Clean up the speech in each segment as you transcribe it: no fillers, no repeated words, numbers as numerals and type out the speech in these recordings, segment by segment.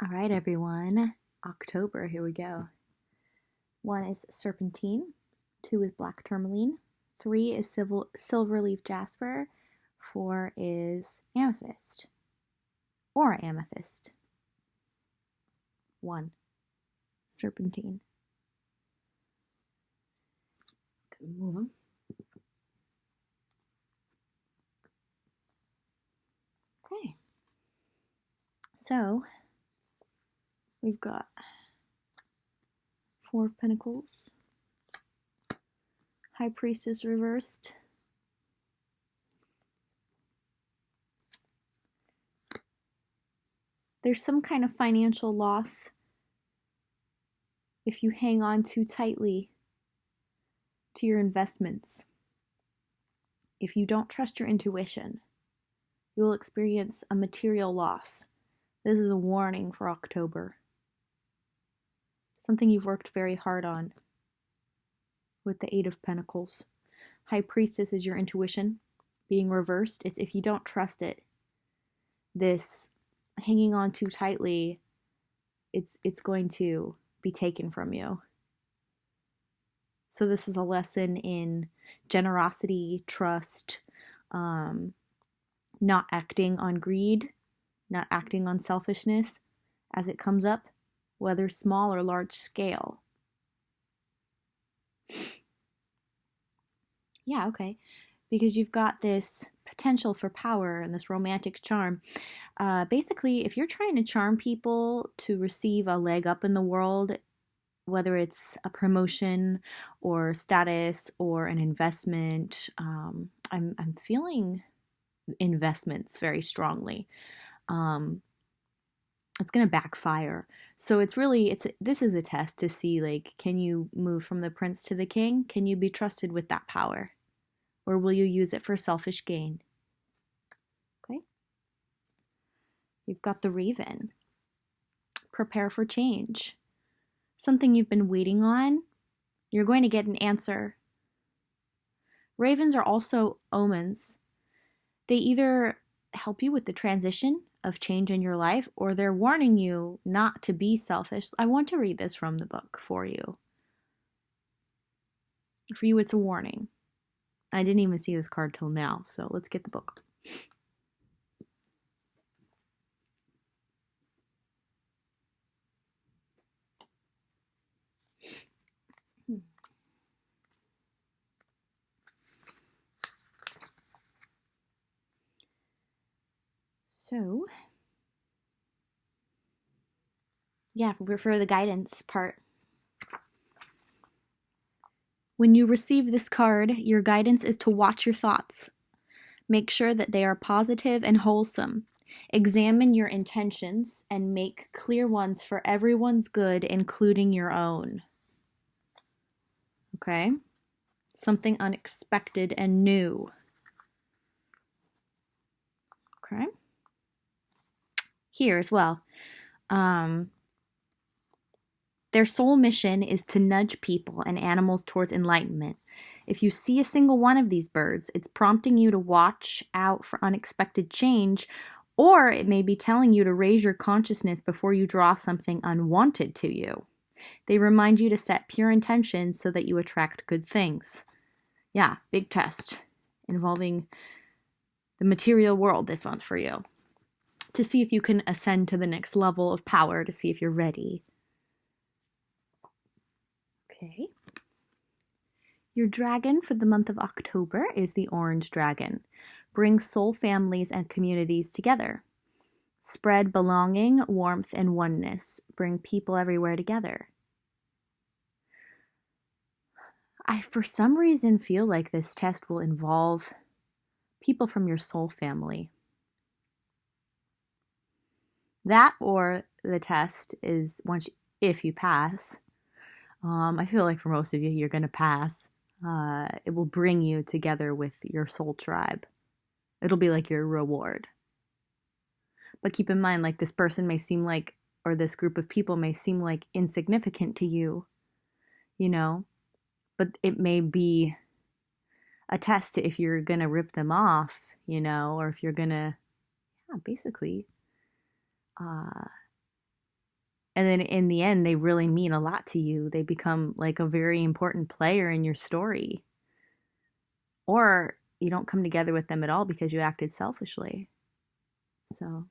All right, everyone. October, here we go. 1 is serpentine, 2 is black tourmaline, 3 is silver leaf jasper, 4 is amethyst, or amethyst. 1, serpentine. Move them. Okay. So, we've got 4 of Pentacles, High Priestess reversed, there's some kind of financial loss if you hang on too tightly to your investments. If you don't trust your intuition, you will experience a material loss. This is a warning for October. Something you've worked very hard on with the 8 of Pentacles. High Priestess is your intuition being reversed. It's if you don't trust it, this hanging on too tightly, it's going to be taken from you. So this is a lesson in generosity, trust, not acting on greed, not acting on selfishness as it comes up, whether small or large scale. Yeah, okay. Because you've got this potential for power and this romantic charm. Basically, if you're trying to charm people to receive a leg up in the world, whether it's a promotion or status or an investment, I'm feeling investments very strongly. It's going to backfire. So this is a test to see, like, can you move from the prince to the king? Can you be trusted with that power? Or will you use it for selfish gain? Okay. You've got the Raven. Prepare for change. Something you've been waiting on, you're going to get an answer. Ravens are also omens. They either help you with the transition of change in your life, or they're warning you not to be selfish. I want to read this from the book for you. For you, it's a warning. I didn't even see this card till now, so let's get the book. So, yeah, for the guidance part. When you receive this card, your guidance is to watch your thoughts. Make sure that they are positive and wholesome. Examine your intentions and make clear ones for everyone's good, including your own. Okay? Something unexpected and new. Okay? Here as well. Their sole mission is to nudge people and animals towards enlightenment. If you see a single one of these birds, it's prompting you to watch out for unexpected change, or it may be telling you to raise your consciousness before you draw something unwanted to you. They remind you to set pure intentions so that you attract good things. Yeah, big test involving the material world this month for you. To see if you can ascend to the next level of power, to see if you're ready. Okay. Your dragon for the month of October is the orange dragon. Bring soul families and communities together. Spread belonging, warmth, and oneness. Bring people everywhere together. I, for some reason, feel like this test will involve people from your soul family. That, or the test is if you pass. I feel like for most of you, you're going to pass. It will bring you together with your soul tribe. It'll be like your reward. But keep in mind, like, this person may seem like, or this group of people may seem like insignificant to you, you know, but it may be a test to if you're going to rip them off, you know, or if you're going to, basically, And then in the end, they really mean a lot to you. They become like a very important player in your story. Or you don't come together with them at all because you acted selfishly. So,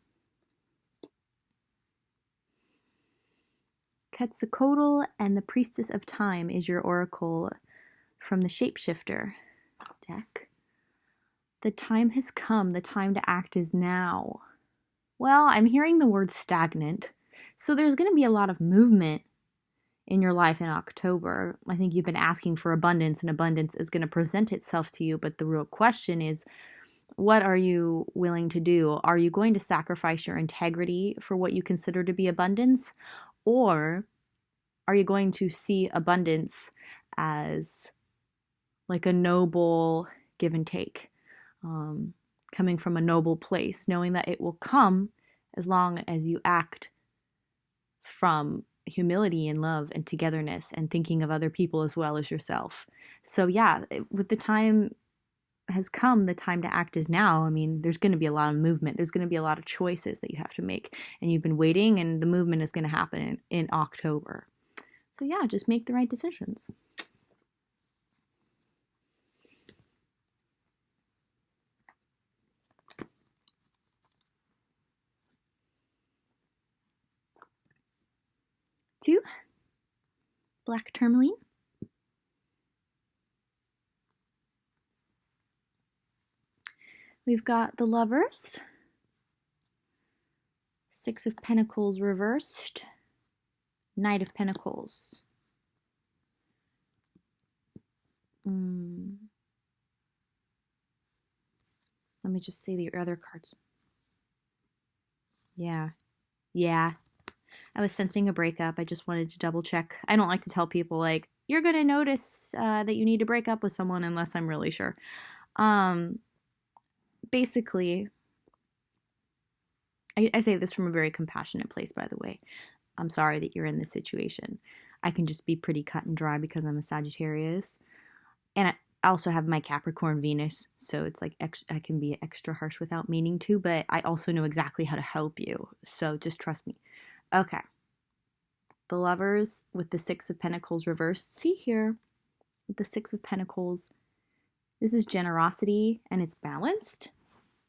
Quetzalcoatl and the Priestess of Time is your oracle from the Shapeshifter deck. The time has come. The time to act is now. Well, I'm hearing the word stagnant. So there's going to be a lot of movement in your life in October. I think you've been asking for abundance, and abundance is going to present itself to you. But the real question is, what are you willing to do? Are you going to sacrifice your integrity for what you consider to be abundance? Or are you going to see abundance as like a noble give and take, coming from a noble place, knowing that it will come as long as you act from humility and love and togetherness and thinking of other people as well as yourself. So yeah, with the time has come, the time to act is now. I mean, there's going to be a lot of movement. There's going to be a lot of choices that you have to make. And you've been waiting, and the movement is going to happen in October. So yeah, just make the right decisions. Two, black tourmaline. We've got the Lovers, Six of Pentacles reversed, Knight of Pentacles. Let me just see the other cards. Yeah. I was sensing a breakup. I just wanted to double check. I don't like to tell people, like, you're going to notice that you need to break up with someone unless I'm really sure. Basically, I say this from a very compassionate place, by the way. I'm sorry that you're in this situation. I can just be pretty cut and dry because I'm a Sagittarius. And I also have my Capricorn Venus, so it's like I can be extra harsh without meaning to, but I also know exactly how to help you. So just trust me. Okay. The Lovers with the Six of Pentacles reversed. See here, with the Six of Pentacles, this is generosity and it's balanced.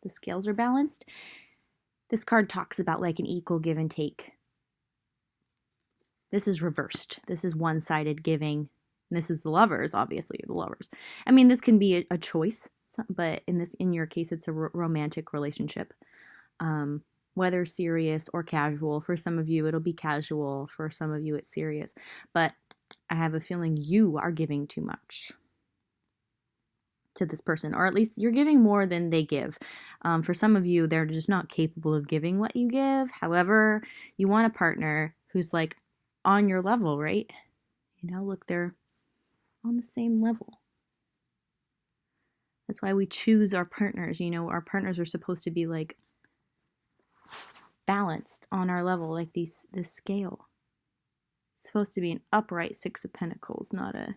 The scales are balanced. This card talks about like an equal give and take. This is reversed. This is one-sided giving. And this is the Lovers, obviously, the Lovers. I mean, this can be a choice, but in your case, it's a romantic relationship. Whether serious or casual. For some of you, it'll be casual. For some of you, it's serious. But I have a feeling you are giving too much to this person, or at least you're giving more than they give. For some of you, they're just not capable of giving what you give. However, you want a partner who's like on your level, right? You know, look, they're on the same level. That's why we choose our partners. You know, our partners are supposed to be like balanced on our level, like this scale. It's supposed to be an upright Six of Pentacles, not a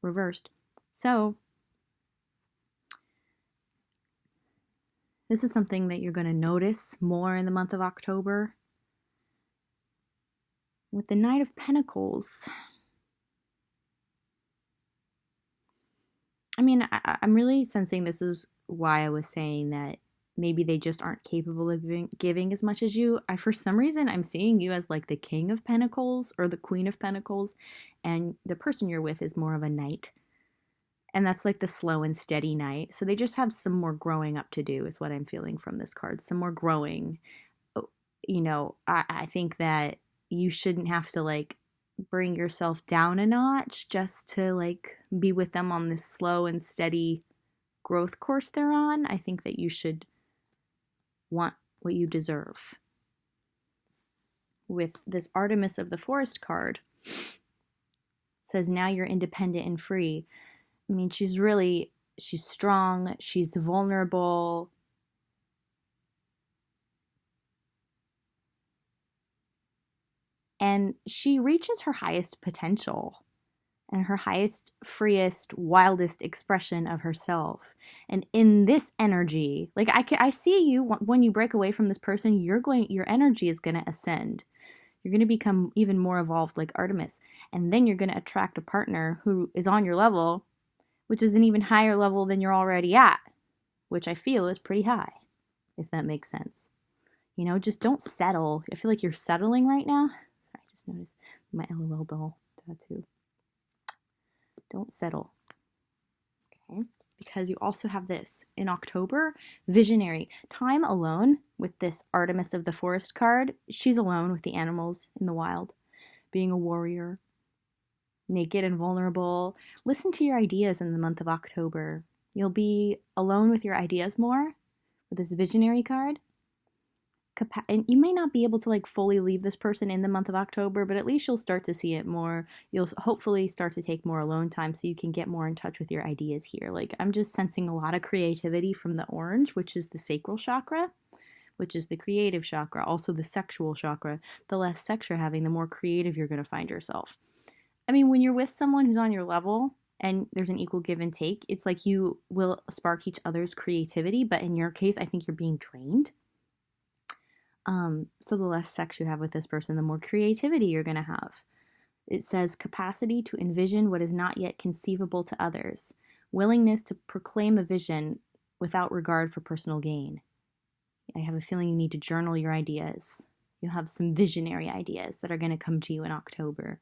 reversed. So this is something that you're going to notice more in the month of October. With the Knight of Pentacles, I mean, I'm really sensing this is why I was saying that maybe they just aren't capable of giving as much as you. For some reason, I'm seeing you as like the King of Pentacles or the Queen of Pentacles, and the person you're with is more of a knight. And that's like the slow and steady knight. So they just have some more growing up to do is what I'm feeling from this card. Some more growing. You know, I think that you shouldn't have to like bring yourself down a notch just to like be with them on this slow and steady growth course they're on. I think that you should want what you deserve. With this Artemis of the Forest card, it says now you're independent and free. I mean, she's strong, she's vulnerable. And she reaches her highest potential. and her highest, freest, wildest expression of herself. And in this energy, like I see you when you break away from this person, your energy is going to ascend. You're going to become even more evolved like Artemis. And then you're going to attract a partner who is on your level, which is an even higher level than you're already at, which I feel is pretty high, if that makes sense. You know, just don't settle. I feel like you're settling right now. Sorry, I just noticed my LOL doll tattoo. Don't settle. Okay. Because you also have this in October, visionary. Time alone with this Artemis of the Forest card. She's alone with the animals in the wild, being a warrior, naked and vulnerable. Listen to your ideas in the month of October. You'll be alone with your ideas more with this visionary card. And you may not be able to like fully leave this person in the month of October, but at least you'll start to see it more. You'll hopefully start to take more alone time so you can get more in touch with your ideas here. Like I'm just sensing a lot of creativity from the orange, which is the sacral chakra, which is the creative chakra, also the sexual chakra. The less sex you're having, the more creative you're going to find yourself. I mean, when you're with someone who's on your level and there's an equal give and take, it's like you will spark each other's creativity, but in your case, I think you're being drained. So the less sex you have with this person, the more creativity you're going to have. It says capacity to envision what is not yet conceivable to others, willingness to proclaim a vision without regard for personal gain. I have a feeling you need to journal your ideas. You'll have some visionary ideas that are going to come to you in October.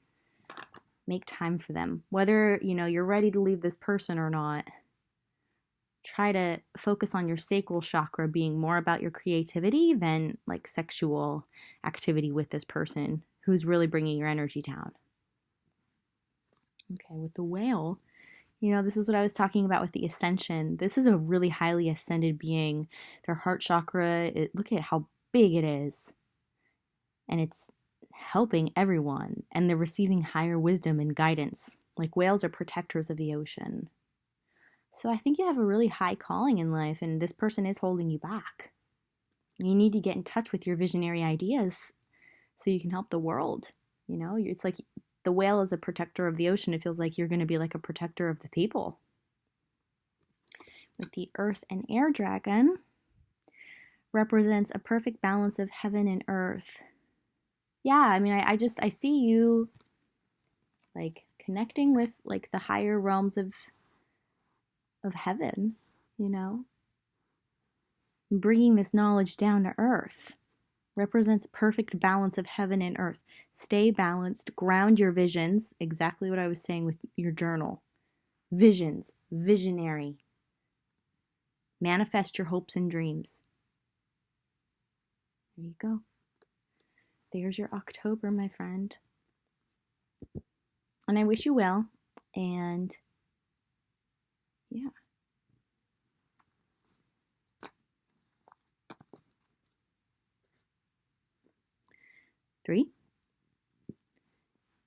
Make time for them. Whether, you're ready to leave this person or not, try to focus on your sacral chakra being more about your creativity than like sexual activity with this person who's really bringing your energy down. Okay, with the whale, this is what I was talking about with the ascension. This is a really highly ascended being. Their heart chakra, look at how big it is. And it's helping everyone. And they're receiving higher wisdom and guidance. Like whales are protectors of the ocean. So I think you have a really high calling in life, and this person is holding you back. You need to get in touch with your visionary ideas so you can help the world. It's like the whale is a protector of the ocean. It feels like you're going to be like a protector of the people. With the earth and air dragon, represents a perfect balance of heaven and earth. Yeah, I mean, I see you like connecting with like the higher realms of heaven, bringing this knowledge down to earth. Represents a perfect balance of heaven and earth. Stay balanced, ground your visions, exactly what I was saying with your journal. Visions, visionary. Manifest your hopes and dreams. There you go. There's your October, my friend. And I wish you well, and yeah. Three.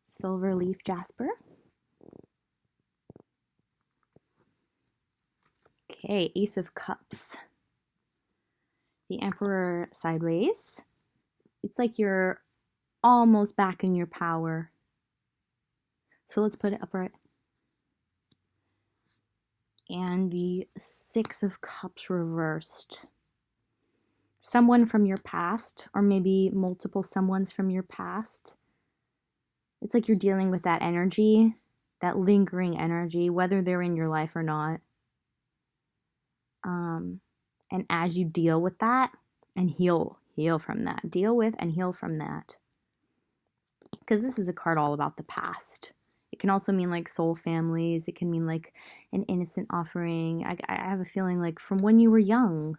Silver leaf jasper. Okay, Ace of Cups. The Emperor sideways. It's like you're almost back in your power. So let's put it upright. And the Six of Cups reversed. Someone from your past, or maybe multiple someones from your past. It's like you're dealing with that energy, that lingering energy, whether they're in your life or not. And as you deal with that and heal from that, deal with and heal from that. Because this is a card all about the past. It can also mean like soul families. It can mean like an innocent offering. I have a feeling like from when you were young,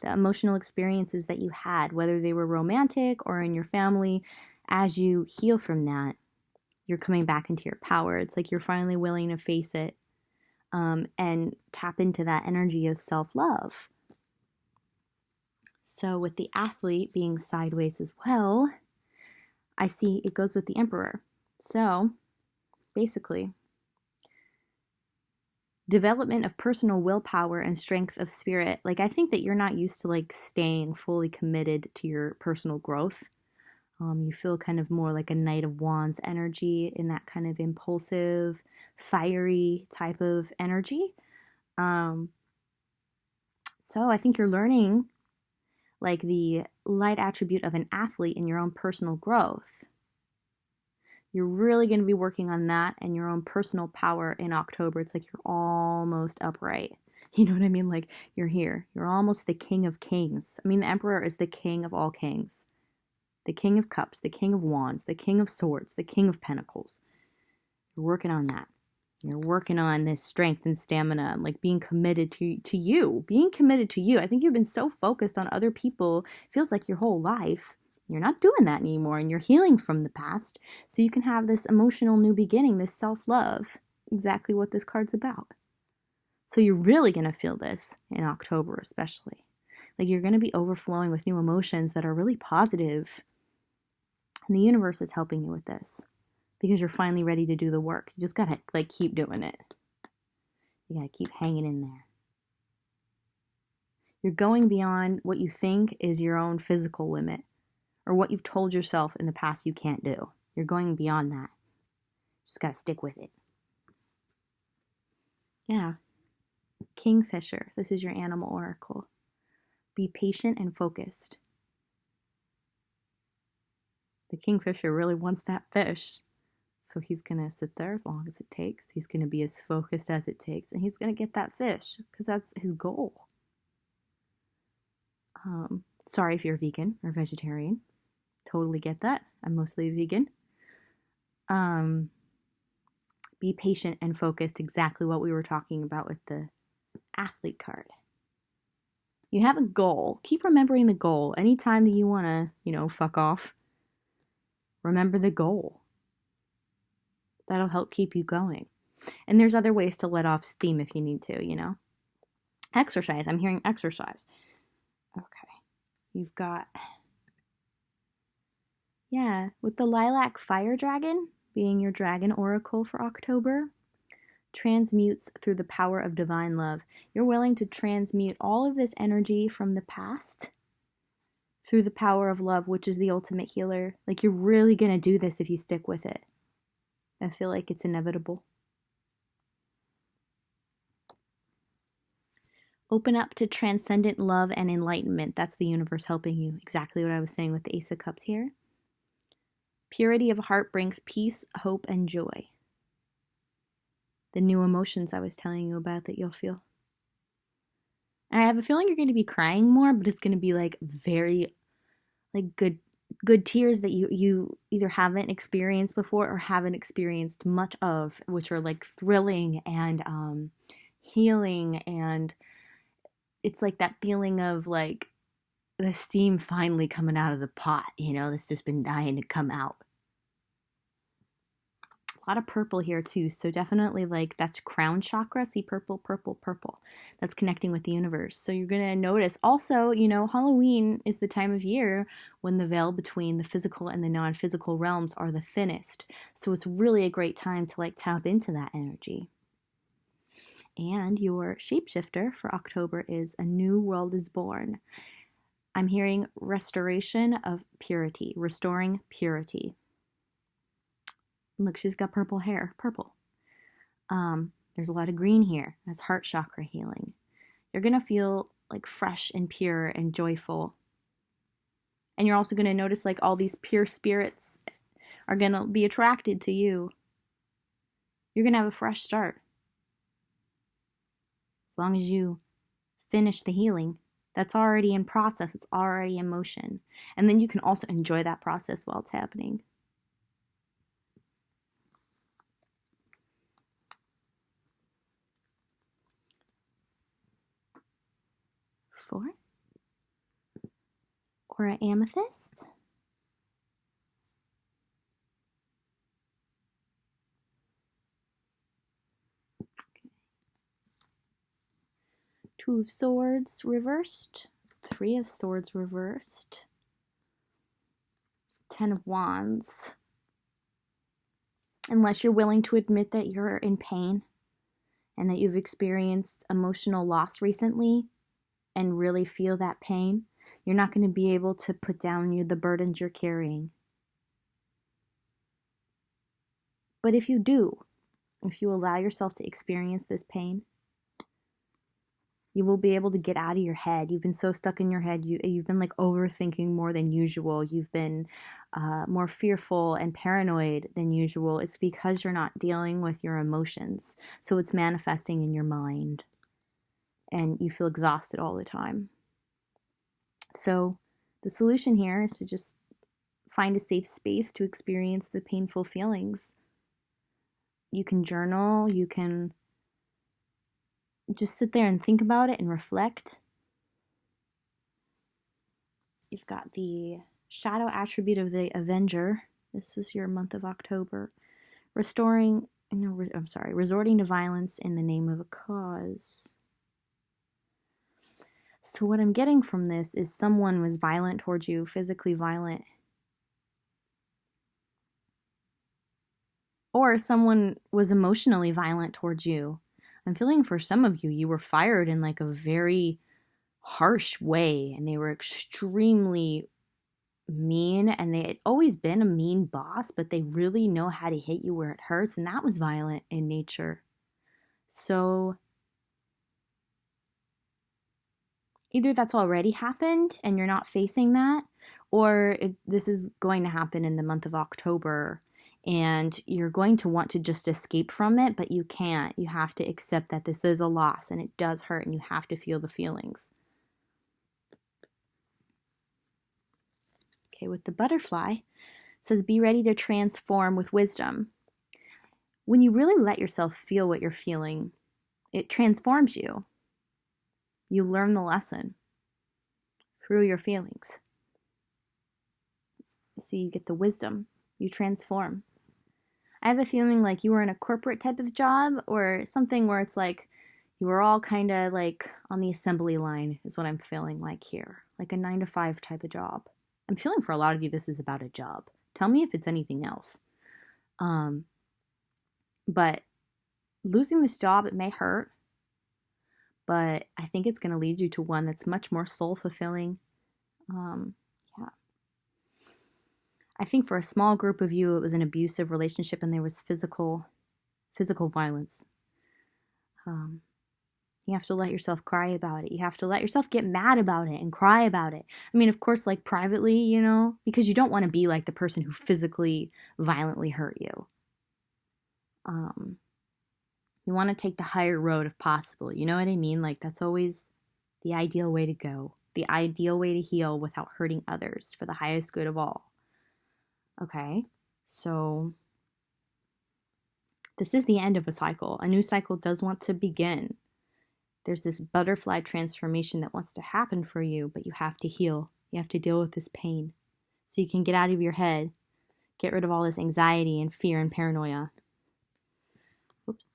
the emotional experiences that you had, whether they were romantic or in your family, as you heal from that, you're coming back into your power. It's like you're finally willing to face it and tap into that energy of self-love. So with the athlete being sideways as well, I see it goes with the Emperor. So basically, development of personal willpower and strength of spirit. Like I think that you're not used to like staying fully committed to your personal growth. You feel kind of more like a Knight of Wands energy, in that kind of impulsive, fiery type of energy. So I think you're learning like the light attribute of an athlete in your own personal growth. You're really going to be working on that and your own personal power in October. It's like you're almost upright. You know what I mean? Like you're here. You're almost the king of kings. I mean, the emperor is the king of all kings. The king of cups, the king of wands, the king of swords, the king of pentacles. You're working on that. You're working on this strength and stamina and like being committed to you. Being committed to you. I think you've been so focused on other people, feels like your whole life. You're not doing that anymore, and you're healing from the past, so you can have this emotional new beginning, this self-love, exactly what this card's about. So you're really going to feel this in October especially. Like you're going to be overflowing with new emotions that are really positive. And the universe is helping you with this because you're finally ready to do the work. You just got to like keep doing it. You got to keep hanging in there. You're going beyond what you think is your own physical limit, or what you've told yourself in the past you can't do. You're going beyond that. Just gotta stick with it. Yeah. Kingfisher. This is your animal oracle. Be patient and focused. The kingfisher really wants that fish. So he's gonna sit there as long as it takes. He's gonna be as focused as it takes. And he's gonna get that fish because that's his goal. Sorry if you're vegan or vegetarian. Totally get that. I'm mostly vegan. Be patient and focused, exactly what we were talking about with the athlete card. You have a goal. Keep remembering the goal. Anytime that you want to, fuck off, remember the goal. That'll help keep you going. And there's other ways to let off steam if you need to, Exercise. I'm hearing exercise. Okay. You've got... Yeah, with the lilac fire dragon being your dragon oracle for October, transmutes through the power of divine love. You're willing to transmute all of this energy from the past through the power of love, which is the ultimate healer. Like you're really going to do this if you stick with it. I feel like it's inevitable. Open up to transcendent love and enlightenment. That's the universe helping you. Exactly what I was saying with the Ace of Cups here. Purity of heart brings peace, hope, and joy. The new emotions I was telling you about that you'll feel. And I have a feeling you're going to be crying more, but it's going to be like very like good tears that you either haven't experienced before or haven't experienced much of, which are like thrilling and healing, and it's like that feeling of like the steam finally coming out of the pot, that's just been dying to come out. A lot of purple here too, so definitely like that's crown chakra. See, purple, purple, purple. That's connecting with the universe. So you're going to notice also, Halloween is the time of year when the veil between the physical and the non-physical realms are the thinnest. So it's really a great time to like tap into that energy. And your shapeshifter for October is A New World is Born. I'm hearing restoration of purity, restoring purity. Look, she's got purple hair, purple. There's a lot of green here. That's heart chakra healing. You're going to feel like fresh and pure and joyful. And you're also going to notice like all these pure spirits are going to be attracted to you. You're going to have a fresh start. As long as you finish the healing, that's already in process. It's already in motion. And then you can also enjoy that process while it's happening. For Aura Amethyst. Two of Swords reversed, Three of Swords reversed, Ten of Wands. Unless you're willing to admit that you're in pain and that you've experienced emotional loss recently and really feel that pain, you're not going to be able to put down the burdens you're carrying. But if you do, if you allow yourself to experience this pain, you will be able to get out of your head. You've been so stuck in your head. You've been like overthinking more than usual. You've been more fearful and paranoid than usual. It's because you're not dealing with your emotions. So it's manifesting in your mind. And you feel exhausted all the time. So the solution here is to just find a safe space to experience the painful feelings. You can journal. You can just sit there and think about it and reflect. You've got the shadow attribute of the Avenger. This is your month of October. Resorting to violence in the name of a cause. So what I'm getting from this is someone was violent towards you, physically violent. Or someone was emotionally violent towards you. I'm feeling for some of you, you were fired in like a very harsh way, and they were extremely mean, and they had always been a mean boss, but they really know how to hit you where it hurts, and that was violent in nature. So either that's already happened and you're not facing that, or this is going to happen in the month of October, and you're going to want to just escape from it, but you can't. You have to accept that this is a loss and it does hurt, and you have to feel the feelings. Okay, with the butterfly, it says be ready to transform with wisdom. When you really let yourself feel what you're feeling, it transforms you. You learn the lesson through your feelings. So you get the wisdom. You transform. I have a feeling like you were in a corporate type of job, or something where it's like you were all kind of like on the assembly line is what I'm feeling like here. Like a 9-to-5 type of job. I'm feeling for a lot of you this is about a job. Tell me if it's anything else. But losing this job, it may hurt. But I think it's going to lead you to one that's much more soul-fulfilling. I think for a small group of you, it was an abusive relationship and there was physical violence. You have to let yourself cry about it. You have to let yourself get mad about it and cry about it. I mean, of course, like privately, you know, because you don't want to be like the person who physically, violently hurt you. You want to take the higher road if possible. You know what I mean? Like, that's always the ideal way to go. The ideal way to heal without hurting others for the highest good of all. Okay, so this is the end of a cycle. A new cycle does want to begin. There's this butterfly transformation that wants to happen for you, but you have to heal. You have to deal with this pain so you can get out of your head, get rid of all this anxiety and fear and paranoia. Oops.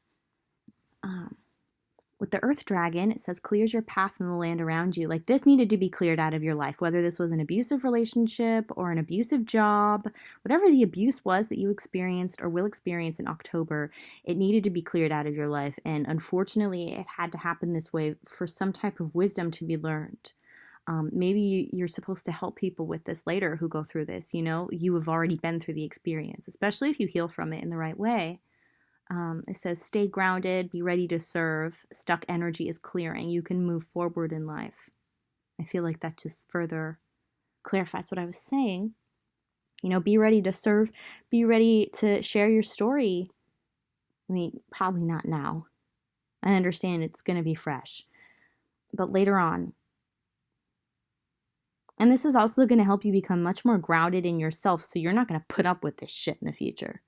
With the earth dragon, it says clears your path in the land around you. Like, this needed to be cleared out of your life, whether this was an abusive relationship or an abusive job, whatever the abuse was that you experienced or will experience in October, it needed to be cleared out of your life. And unfortunately, it had to happen this way for some type of wisdom to be learned. Maybe you're supposed to help people with this later who go through this. You know, you have already been through the experience, especially if you heal from it in the right way. It says, stay grounded, be ready to serve. Stuck energy is clearing. You can move forward in life. I feel like that just further clarifies what I was saying. You know, be ready to serve. Be ready to share your story. I mean, probably not now. I understand it's going to be fresh. But later on. And this is also going to help you become much more grounded in yourself, so you're not going to put up with this shit in the future.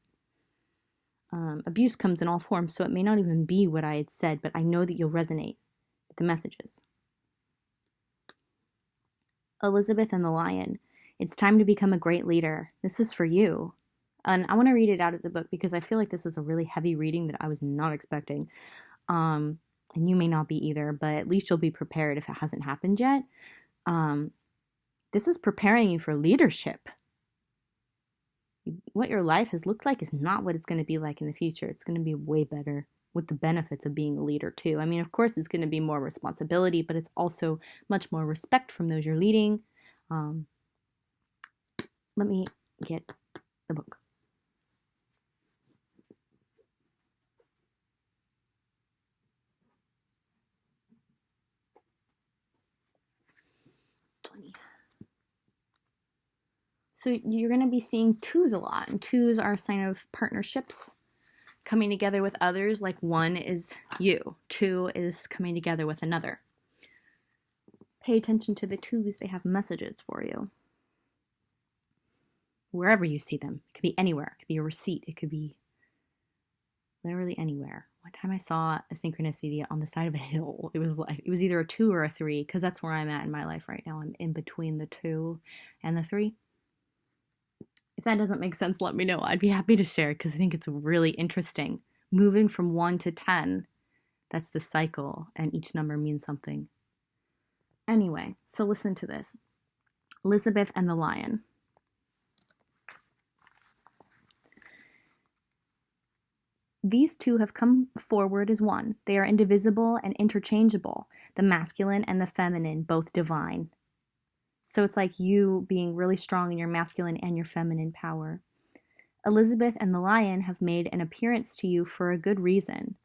Abuse comes in all forms, so it may not even be what I had said, but I know that you'll resonate with the messages. Elizabeth and the Lion. It's time to become a great leader. This is for you. And I want to read it out of the book because I feel like this is a really heavy reading that I was not expecting. And you may not be either, but at least you'll be prepared if it hasn't happened yet. This is preparing you for leadership. What your life has looked like is not what it's going to be like in the future. It's going to be way better with the benefits of being a leader too. I mean, of course, it's going to be more responsibility, but it's also much more respect from those you're leading. Let me get the book. So you're going to be seeing twos a lot, and twos are a sign of partnerships, coming together with others. Like one is you, two is coming together with another. Pay attention to the twos. They have messages for you. Wherever you see them. It could be anywhere. It could be a receipt. It could be literally anywhere. One time I saw a synchronicity on the side of a hill. It was either a 2 or a 3, because that's where I'm at in my life right now. I'm in between the 2 and the 3. If that doesn't make sense, let me know. I'd be happy to share, because I think it's really interesting. Moving from 1 to 10, that's the cycle, and each number means something. Anyway, so listen to this. Elizabeth and the Lion. These two have come forward as one. They are indivisible and interchangeable, the masculine and the feminine, both divine. So it's like you being really strong in your masculine and your feminine power. Elizabeth and the Lion have made an appearance to you for a good reason.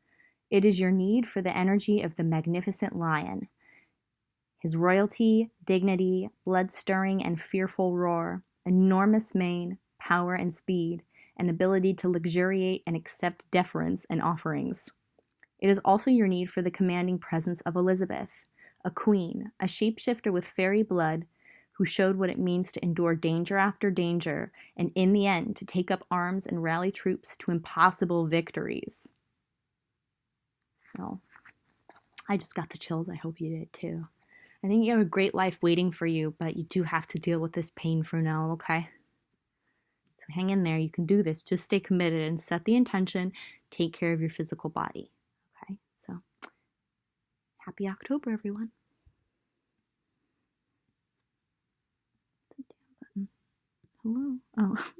It is your need for the energy of the magnificent lion. His royalty, dignity, blood-stirring and fearful roar, enormous mane, power and speed, and ability to luxuriate and accept deference and offerings. It is also your need for the commanding presence of Elizabeth, a queen, a shapeshifter with fairy blood, who showed what it means to endure danger after danger, and in the end to take up arms and rally troops to impossible victories. So, I just got the chills. I hope you did too. I think you have a great life waiting for you, but you do have to deal with this pain for now, okay? So hang in there. You can do this. Just stay committed and set the intention. Take care of your physical body. Okay? So happy October, everyone. It's a damn button. Hello. Oh.